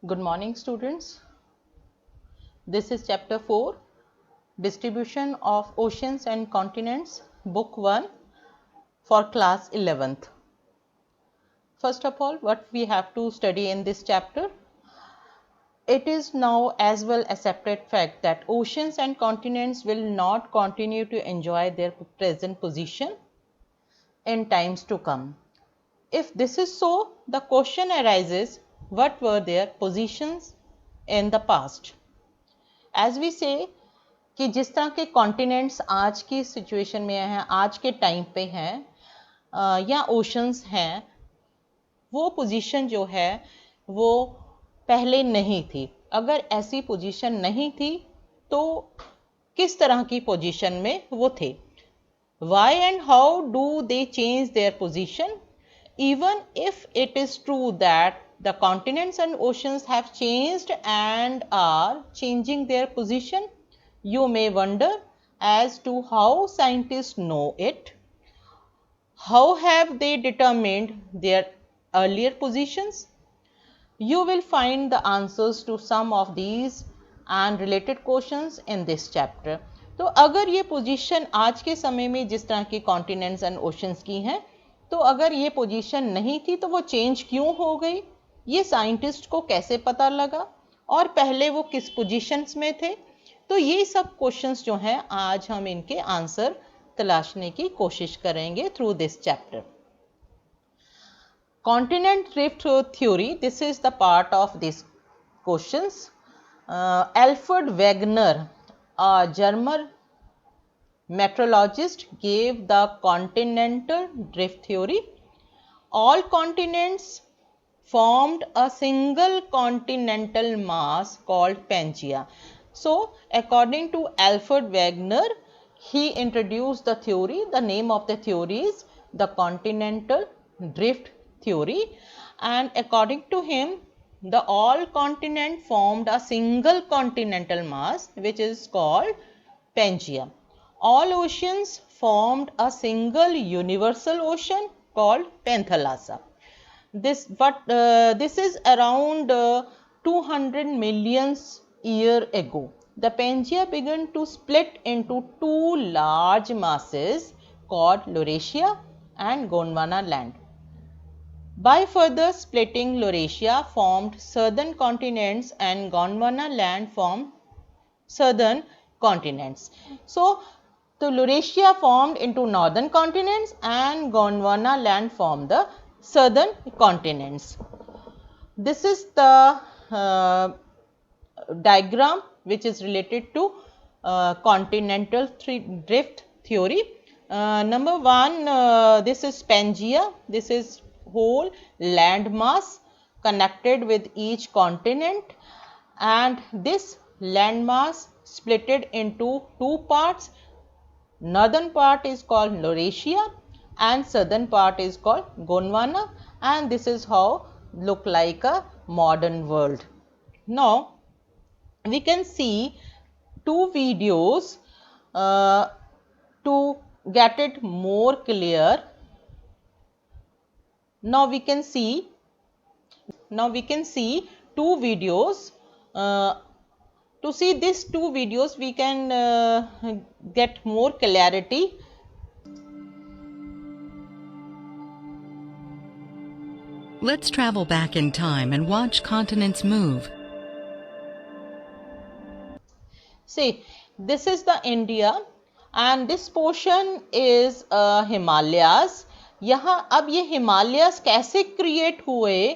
Good morning, students. This is chapter 4, Distribution of Oceans and Continents, book 1 for class 11th. First of all, what we have to study in this chapter? It is now as well accepted fact that oceans and continents will not continue to enjoy their present position in times to come. If this is so, the question arises, what were their positions in the past? As we say कि जिस तरह के continents आज की situation में हैं, आज के टाइम पे हैं या ओशंस हैं, वो पोजीशन जो है वो पहले नहीं थी. अगर ऐसी पोजीशन नहीं थी तो किस तरह की पोजीशन में वो थे? Why and how do they change their position? Even if it is true that the continents and oceans have changed and are changing their position, you may wonder as to how scientists know it. How have they determined their earlier positions? You will find the answers to some of these and related questions in this chapter. तो अगर ये position आज के समय में जिस तरह के कॉन्टिनेंट्स एंड ओशंस की हैं, तो अगर ये पोजीशन नहीं थी तो वो चेंज क्यों हो गई, ये साइंटिस्ट को कैसे पता लगा और पहले वो किस पोजीशंस में थे? तो ये सब क्वेश्चंस जो हैं आज हम इनके आंसर तलाशने की कोशिश करेंगे through this chapter. Continent drift theory, this is the part of these questions. Alfred Wegener, a German meteorologist, gave the continental drift theory. All continents formed a single continental mass called Pangaea. So, according to Alfred Wegener, he introduced the theory. The name of the theory is the continental drift theory, and according to him, the all continent formed a single continental mass which is called Pangaea. All oceans formed a single universal ocean called Panthalassa. This is around 200 million years ago. The Pangaea began to split into two large masses called Laurasia and Gondwana land. By further splitting, Laurasia formed southern continents and Gondwana land formed southern continents. So, Laurasia formed into northern continents and Gondwana land formed the southern continents. This is the diagram which is related to continental drift theory. Number 1, this is Pangaea. This is whole land mass connected with each continent, and this land mass splitted into two parts. Northern part is called Laurasia and southern part is called Gondwana, and this is how look like a modern world. Now we can see two videos to get it more clear. Now we can see two videos. To see these two videos, we can get more clarity. Let's travel back in time and watch continents move. See, this is the India and this portion is Himalayas. यहाँ अब ये Himalayas कैसे create हुए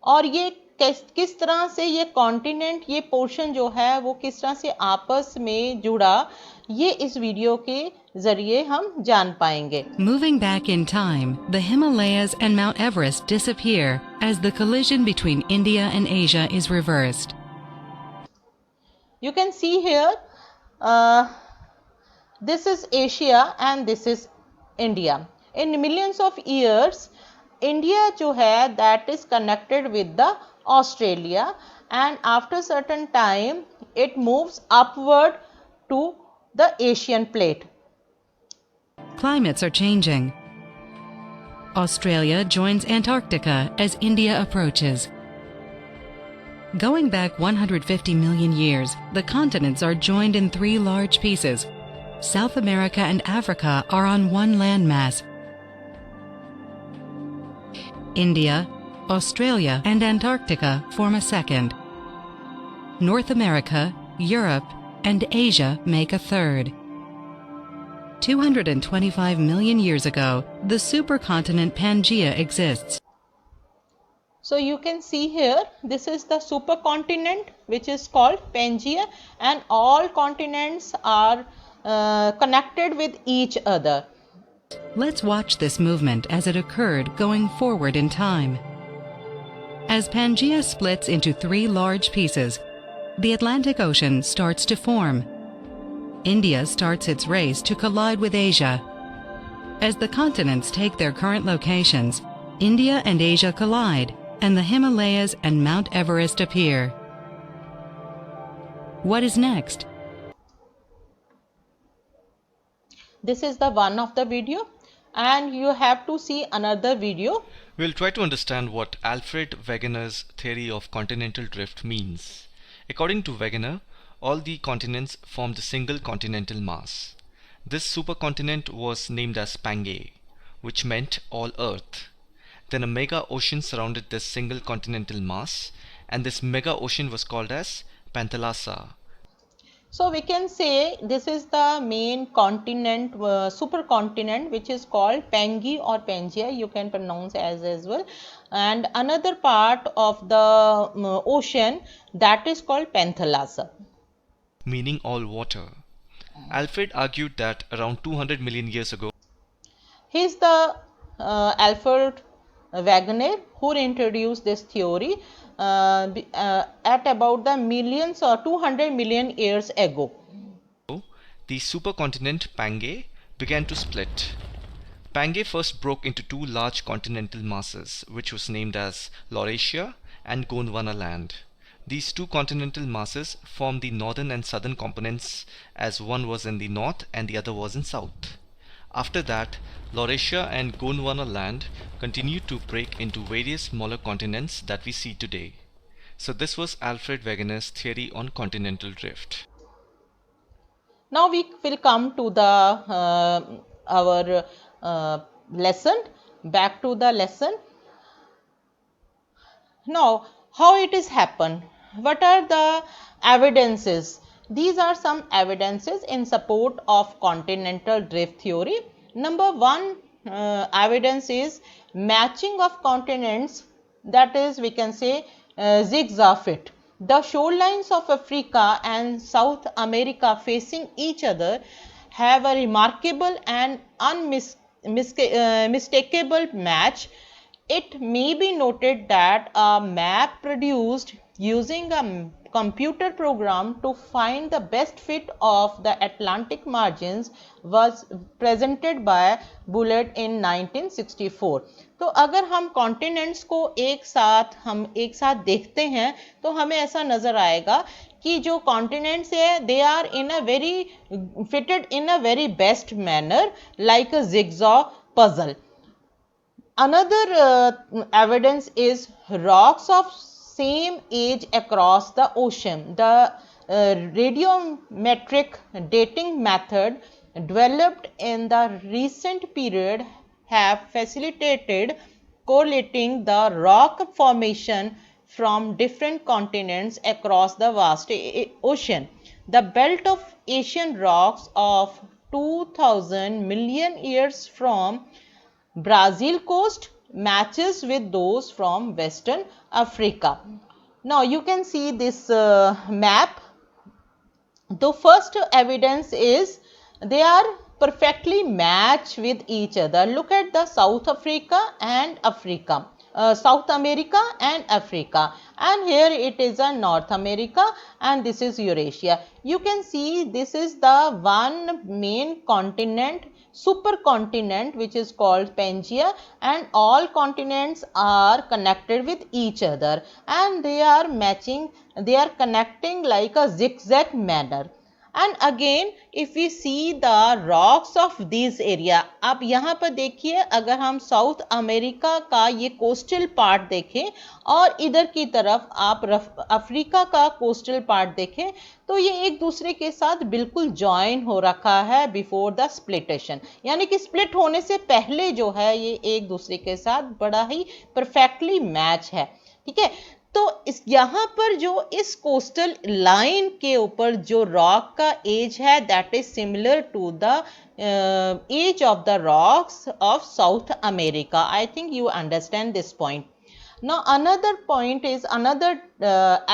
और ये किस तरह से ये कॉन्टिनेंट, ये पोर्शन जो है वो किस तरह से आपस में जुड़ा, ये इस वीडियो के जरिए हम जान पाएंगे. Moving back in time, the Himalayas and Mount Everest disappear as the collision between India and Asia is reversed. You can see here, this is Asia and this is India. In millions of years, India जो है that is connected with the Australia, and after certain time it moves upward to the Asian plate. Climates are changing. Australia joins Antarctica as India approaches. Going back 150 million years, the continents are joined in three large pieces. South America and Africa are on one landmass. India, Australia, and Antarctica form a second. North America, Europe, and Asia make a third. 225 million years ago, the supercontinent Pangaea exists. So you can see here, this is the supercontinent which is called Pangaea, and all continents are connected with each other. Let's watch this movement as it occurred going forward in time. As Pangaea splits into three large pieces, the Atlantic Ocean starts to form. India starts its race to collide with Asia. As the continents take their current locations, India and Asia collide, and the Himalayas and Mount Everest appear. What is next? This is the one of the video, and you have to see another video. We'll try to understand what Alfred Wegener's theory of continental drift means. According to Wegener, all the continents formed a single continental mass. This supercontinent was named as Pangaea, which meant all Earth. Then a mega ocean surrounded this single continental mass, and this mega ocean was called as Panthalassa. So we can say this is the main continent, supercontinent, which is called Pangaea or Pangaea, you can pronounce as well. And another part of the ocean, that is called Panthalassa, meaning all water. Alfred argued that around 200 million years ago, he is the Alfred Wegener who introduced this theory at about the millions or 200 million years ago. The supercontinent Pangaea began to split. Pangaea first broke into two large continental masses, which was named as Laurasia and Gondwana land. These two continental masses formed the northern and southern components, as one was in the north and the other was in south. After that, Laurasia and Gondwana land continued to break into various smaller continents that we see today. So this was Alfred Wegener's theory on continental drift. Now we will come to the our lesson. Back to the lesson. Now, how it is happened? What are the evidences? These are some evidences in support of continental drift theory. Number one evidence is matching of continents, that is, we can say zigzag fit. The shorelines of Africa and South America facing each other have a remarkable and unmistakable match. It may be noted that a map produced using a computer program to find the best fit of the Atlantic margins was presented by Bullard in 1964. तो अगर हम continents को एक साथ देखते हैं तो हमें ऐसा नजर आएगा कि जो कॉन्टिनेंट्स है they are in a very fitted in a very best manner like a jigsaw puzzle. Another evidence is rocks of same age across the ocean. The radiometric dating method developed in the recent period have facilitated correlating the rock formation from different continents across the vast ocean. The belt of Asian rocks of 2000 million years from Brazil coast matches with those from Western Africa. Now you can see this map. The first evidence is they are perfectly matched with each other. Look at the South America and Africa, and here it is a North America and this is Eurasia. You can see this is the one main continent, supercontinent, which is called Pangaea, and all continents are connected with each other and they are matching, they are connecting like a zigzag manner. And again if we see the rocks of this area, अब यहाँ पर देखिए अगर हम south America का ये coastal part देखें और इधर की तरफ आप अफ्रीका का कोस्टल पार्ट देखें तो ये एक दूसरे के साथ बिल्कुल ज्वाइन हो रखा है बिफोर द स्प्लिटेशन, यानी कि स्प्लिट होने से पहले जो है ये एक दूसरे के साथ बड़ा ही परफेक्टली मैच है, ठीक है। तो इस यहाँ पर जो इस कोस्टल लाइन के ऊपर जो रॉक का एज है that is similar to the age of the rocks of South America. I think you understand this point. Now another point is another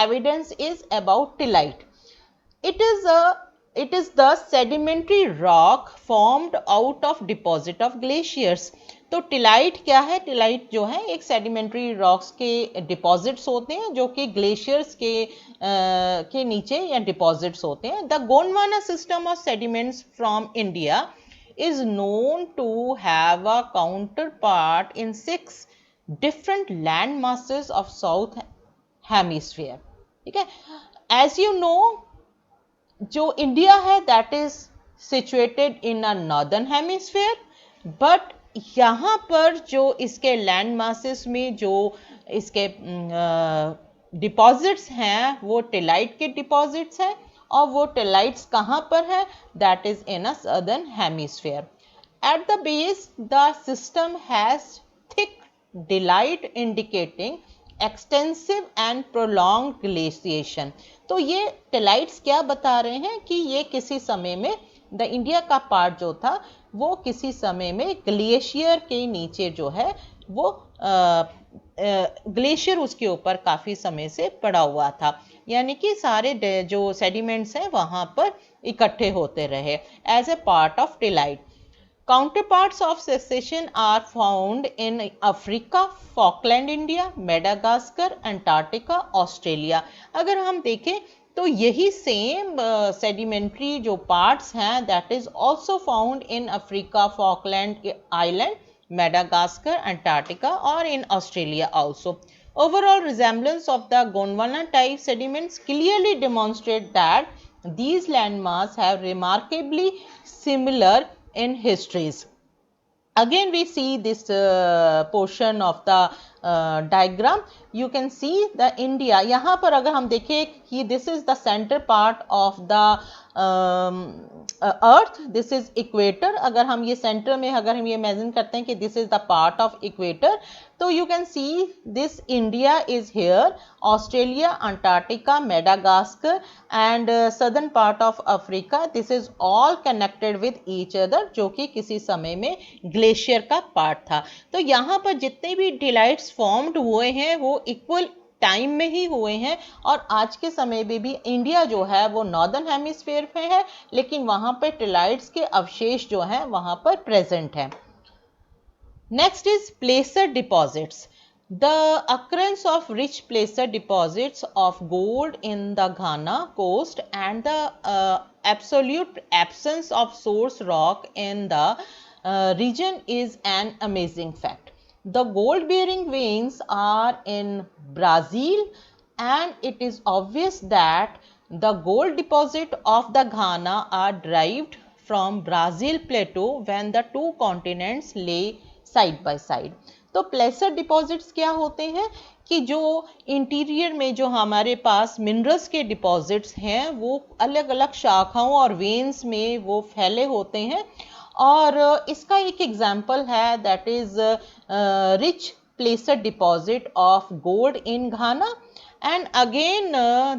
evidence is about tillite. It is the sedimentary rock formed out of deposit of glaciers। तो tillite क्या है? Tillite जो है एक sedimentary rocks के deposits होते हैं जो कि ग्लेशियर्स के नीचे या डिपॉजिट्स होते हैं। The Gondwana system of sediments from India is known to have a counterpart in 6 different land masses of south hemisphere, ठीक है। as you know जो इंडिया है that is situated in a northern hemisphere, but यहाँ पर जो इसके land masses में जो इसके डिपॉजिट्स हैं वो टिलाइट के डिपॉजिट्स हैं और वो टिलाइट्स कहाँ पर है? That is in a southern hemisphere. At the base the system has thick delight indicating extensive and prolong glaciation. तो ये टिलाइट्स क्या बता रहे हैं कि ये किसी समय में द इंडिया का पार्ट जो था वो किसी समय में ग्लेशियर के नीचे जो है वो ग्लेशियर उसके ऊपर काफ़ी समय से पड़ा हुआ था, यानी कि सारे जो सेडिमेंट्स हैं वहाँ पर इकट्ठे होते रहे as a part of tillite. Counterparts of secession are found in Africa, Falkland India, Madagascar, Antarctica, Australia। अगर हम देखें तो यही सेम सेडिमेंट्री जो पार्ट्स हैं that is also found in Africa, Falkland Island, Madagascar, Antarctica और in Australia also। Overall resemblance of the Gondwana type sediments clearly demonstrate that these landmass have remarkably similar in histories। Again we see this portion of the diagram। you can see the India, यहाँ पर अगर हम देखें कि this is the center part of the earth, this is equator। अगर हम ये center में अगर हम ये इमेजिन करते हैं कि this is the part of equator, तो you can see this India is here, Australia, Antarctica, Madagascar and southern part of Africa, this is all connected with each other जो कि किसी समय में ग्लेशियर का पार्ट था। तो यहाँ पर जितने भी टिलाइट्स फॉर्म्ड हुए हैं वो इक्वल टाइम में ही हुए हैं और आज के समय में भी इंडिया जो है वो नॉर्दर्न हेमिस्फीयर में है, लेकिन वहाँ पर टिलाइट्स के अवशेष जो हैं वहाँ पर प्रेजेंट हैं। Next is placer deposits। The occurrence of rich placer deposits of gold in the Ghana coast and the absolute absence of source rock in the region is an amazing fact। The gold bearing veins are in Brazil and it is obvious that the gold deposit of the Ghana are derived from Brazil plateau when the two continents lay side by side. तो प्लेसर deposits क्या होते हैं कि जो interior में जो हमारे पास minerals के डिपॉजिट्स हैं वो अलग अलग शाखाओं और वेन्स में वो फैले होते हैं और इसका एक एग्जांपल है that is rich placer deposit of gold in Ghana and again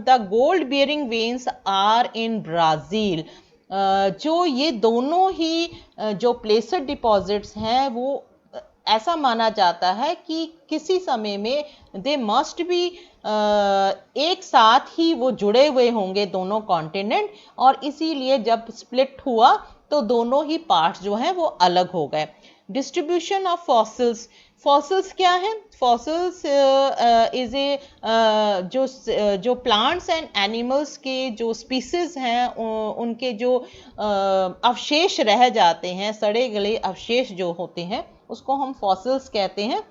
the gold bearing veins are in Brazil. जो ये दोनों ही जो प्लेसर डिपॉजिट्स हैं वो ऐसा माना जाता है कि किसी समय में दे मस्ट बी एक साथ ही वो जुड़े हुए होंगे दोनों कॉन्टिनेंट और इसीलिए जब स्प्लिट हुआ तो दोनों ही पार्ट्स जो हैं वो अलग हो गए। Distribution of fossils. फॉसिल्स क्या है? फॉसिल्स इज ए जो प्लांट्स एंड एनिमल्स के जो स्पीसीज हैं उनके जो अवशेष रह जाते हैं, सड़े गले अवशेष जो होते हैं उसको हम फॉसिल्स कहते हैं।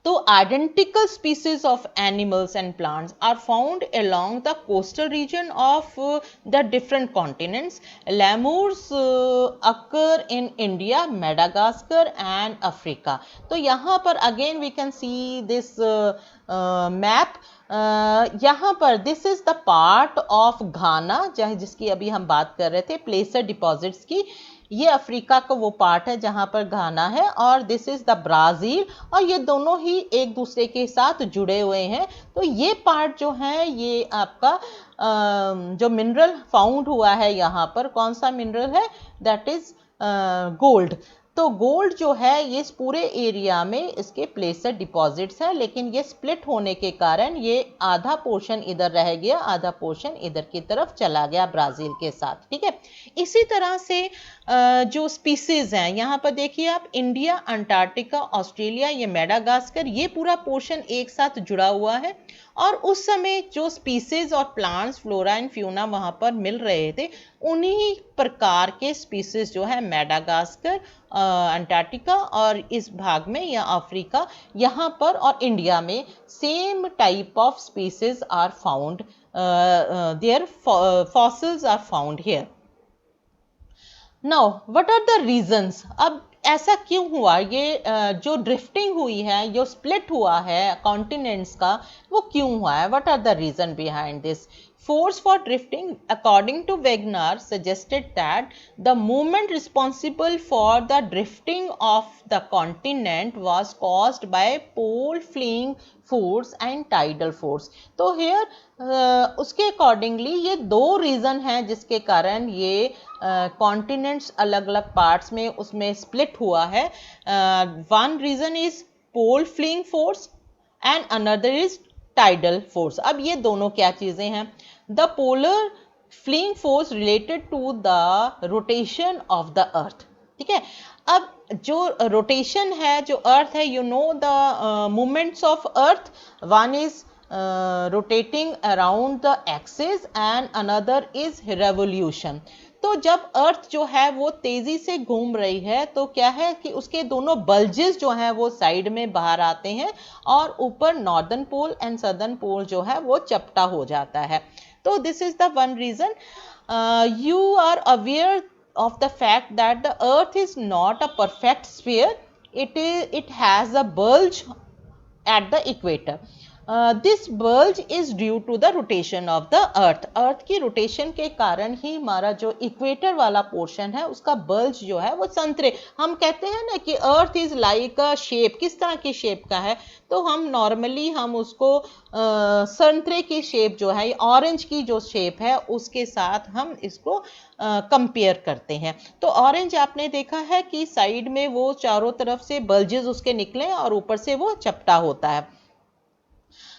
तो identical species of animals and plants are found along the coastal region of the different continents. Lemurs occur in India, Madagascar and Africa. तो यहाँ पर again we can see this map. यहाँ पर this is the part of घाना, जिसकी अभी हम बात कर रहे थे, प्लेसर डिपॉजिट्स की. ये अफ्रीका का वो पार्ट है जहां पर घाना है, और दिस इज द ब्राजील, और ये दोनों ही एक दूसरे के साथ जुड़े हुए हैं. तो ये पार्ट जो है ये आपका जो मिनरल फाउंड हुआ है यहाँ पर, कौन सा मिनरल है, दैट इज गोल्ड. तो गोल्ड जो है ये इस पूरे एरिया में इसके प्लेसर डिपॉजिट्स हैं, लेकिन ये स्प्लिट होने के कारण ये आधा पोर्शन इधर रह गया, आधा पोर्शन इधर की तरफ चला गया ब्राजील के साथ. ठीक है. इसी तरह से जो स्पीसीज हैं यहाँ पर देखिए आप, इंडिया, अंटार्कटिका, ऑस्ट्रेलिया, ये मेडागास्कर, ये पूरा पोर्शन एक साथ जुड़ा हुआ है. और उस समय जो स्पीसीज और प्लांट्स, फ्लोरा एंड फ्यूना वहाँ पर मिल रहे थे, उन्हीं प्रकार के स्पीसीज जो है मेडागास्कर, अंटार्कटिका और इस भाग में या अफ्रीका यहाँ पर और इंडिया में same type of species are found, there fossils are found here. Now what are the reasons? अब ऐसा क्यों हुआ, ये जो ड्रिफ्टिंग हुई है, जो स्प्लिट हुआ है कॉन्टिनेंट्स का, वो क्यों हुआ है? What are the reason behind this? Force for drifting, according to Wegener, suggested that the movement responsible for the drifting of the continent was caused by pole fleeing force and tidal force. तो here उसके accordingly ये दो reason हैं जिसके कारण ये continents अलग अलग पार्ट्स में उसमें स्प्लिट हुआ है. One reason is pole fleeing force and another is tidal force. अब ये दोनों क्या चीज़ें हैं? The polar fleeing force related to the rotation of the earth. ठीक है. अब जो रोटेशन है, जो अर्थ है, you know the movements of earth, one is rotating around the axis and another is revolution. तो जब अर्थ जो है वो तेजी से घूम रही है तो क्या है कि उसके दोनों बल्जेस जो हैं वो साइड में बाहर आते हैं और ऊपर northern pole and southern pole जो है वो चपटा हो जाता है. तो this is the one reason. You are aware of the fact that the earth is not a perfect sphere. It has a bulge at the equator. This bulge is due to the rotation of the earth. अर्थ की rotation के कारण ही हमारा जो equator वाला portion है उसका bulge जो है वो संतरे, हम कहते हैं ना कि earth is like a shape. किस तरह की शेप का है? तो हम नॉर्मली हम उसको संतरे की शेप जो है, ऑरेंज की जो शेप है उसके साथ हम इसको कंपेयर करते हैं. तो ऑरेंज आपने देखा है कि साइड में वो चारों तरफ से बल्जेस उसके निकले और ऊपर से वो चपटा होता है.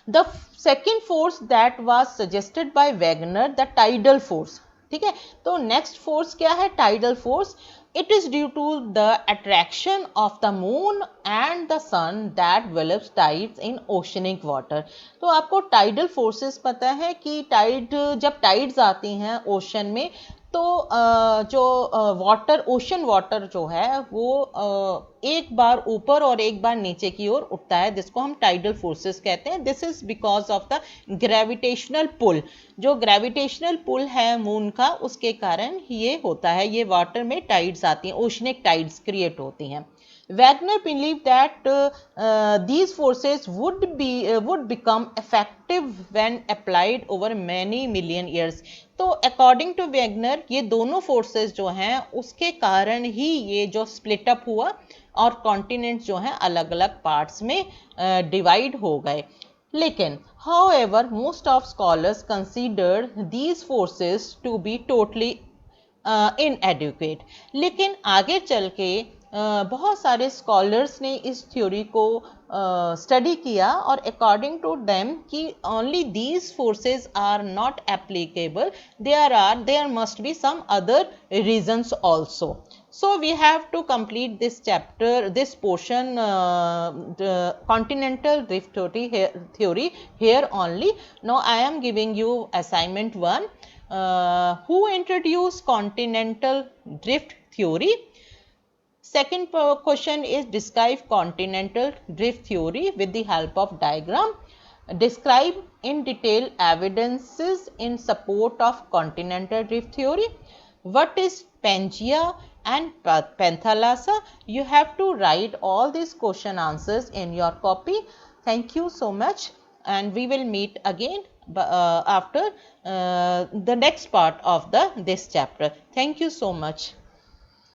The second force that was suggested by Wegener, the tidal force. ठीक है. तो next force क्या है? tidal force. It is due to the attraction of the moon and the sun that develops tides in oceanic water. तो आपको tidal forces पता है कि टाइड, जब टाइड्स आती हैं ओशन में तो जो वाटर, ओशन वाटर जो है वो एक बार ऊपर और एक बार नीचे की ओर उठता है, जिसको हम टाइडल फोर्सेस कहते हैं. This is because of the gravitational pull. जो ग्रेविटेशनल पुल है मून का, उसके कारण ये होता है, ये वाटर में टाइड्स आती हैं, ओशनिक टाइड्स क्रिएट होती हैं. Wagner believed that these forces would become effective when applied over many million years. तो अकॉर्डिंग टू वैगनर ये दोनों फोर्सेस जो हैं उसके कारण ही ये जो स्प्लिट अप हुआ और कॉन्टिनेंट्स जो हैं अलग अलग पार्ट्स में डिवाइड हो गए. लेकिन however most of scholars considered these forces to be totally inadequate. लेकिन आगे चल के बहुत सारे स्कॉलर्स ने इस थ्योरी को स्टडी किया और अकॉर्डिंग टू देम कि only these forces are not applicable, there must be some other reasons also. So we have to complete this chapter, this portion, continental drift theory here only. Now I am giving you assignment 1. Who introduced continental drift theory? Second question is describe continental drift theory with the help of diagram. Describe in detail evidences in support of continental drift theory. What is Pangaea and Panthalassa? You have to write all these question answers in your copy. Thank you so much, and we will meet again after the next part of this chapter. Thank you so much.